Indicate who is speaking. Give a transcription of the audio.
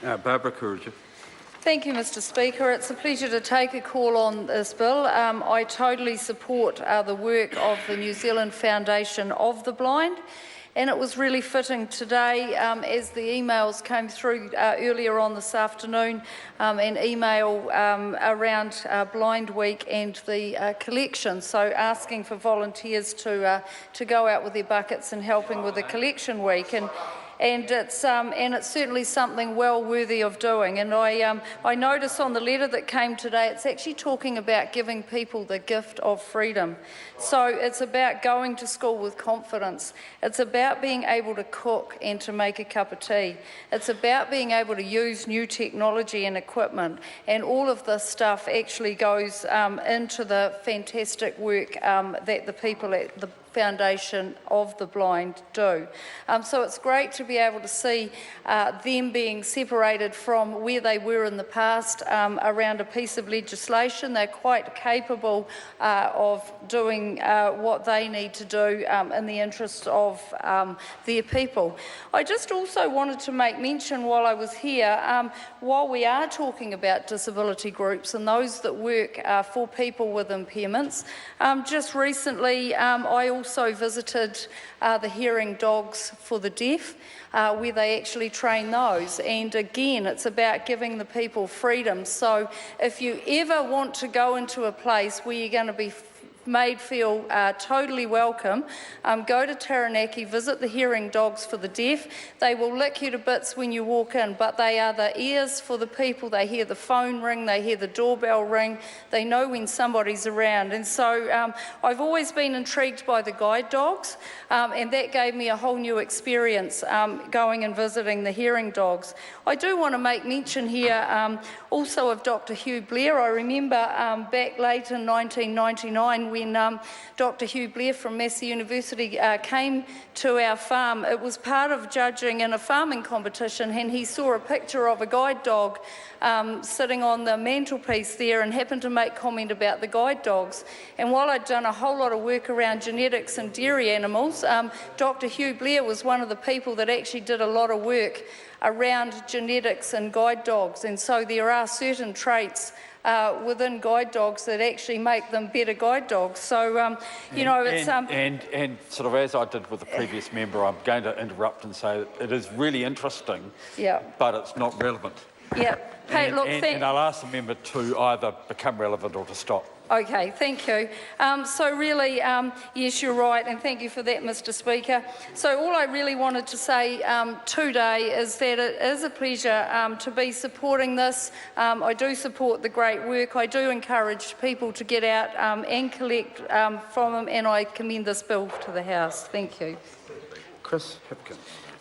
Speaker 1: Barbara Couriger.
Speaker 2: Thank you, Mr Speaker. It's a pleasure to take a call on this bill. I totally support the work of the New Zealand Foundation of the Blind, and it was really fitting today as the emails came through earlier on this afternoon, an email around Blind Week and the collection, so asking for volunteers to go out with their buckets and helping with the collection week. And it's certainly something well worthy of doing. And I notice on the letter that came today, it's actually talking about giving people the gift of freedom. So it's about going to school with confidence. It's about being able to cook and to make a cup of tea. It's about being able to use new technology and equipment. And all of this stuff actually goes into the fantastic work that the people at the Foundation of the Blind do. So it's great to be able to see them being separated from where they were in the past around a piece of legislation. They're quite capable of doing what they need to do in the interests of their people. I just also wanted to make mention while I was here, while we are talking about disability groups and those that work for people with impairments, just recently I also visited the hearing dogs for the deaf, where they actually train those. And again, it's about giving the people freedom. So if you ever want to go into a place where you're going to be made feel totally welcome, go to Taranaki, visit the hearing dogs for the deaf. They will lick you to bits when you walk in, but they are the ears for the people. They hear the phone ring, they hear the doorbell ring, they know when somebody's around. And so I've always been intrigued by the guide dogs, and that gave me a whole new experience going and visiting the hearing dogs. I do want to make mention here also of Dr. Hugh Blair. I remember back late in 1999 when Dr. Hugh Blair from Massey University came to our farm. It was part of judging in a farming competition, and he saw a picture of a guide dog sitting on the mantelpiece there and happened to make comment about the guide dogs. And while I'd done a whole lot of work around genetics and dairy animals, Dr. Hugh Blair was one of the people that actually did a lot of work around genetics and guide dogs. And so there are certain traits within guide dogs that actually make them better guide dogs. So, you know, it's...
Speaker 3: And sort of as I did with the previous member, I'm going to interrupt and say that it is really interesting, but it's not relevant.
Speaker 2: Yeah. Hey, look,
Speaker 3: and I'll ask the member to either become relevant or to stop.
Speaker 2: Okay, thank you. So really, yes, you're right, and thank you for that, Mr Speaker. So all I really wanted to say today is that it is a pleasure to be supporting this. I do support the great work. I do encourage people to get out and collect from them, and I commend this bill to the House. Thank you.
Speaker 1: Chris Hipkins.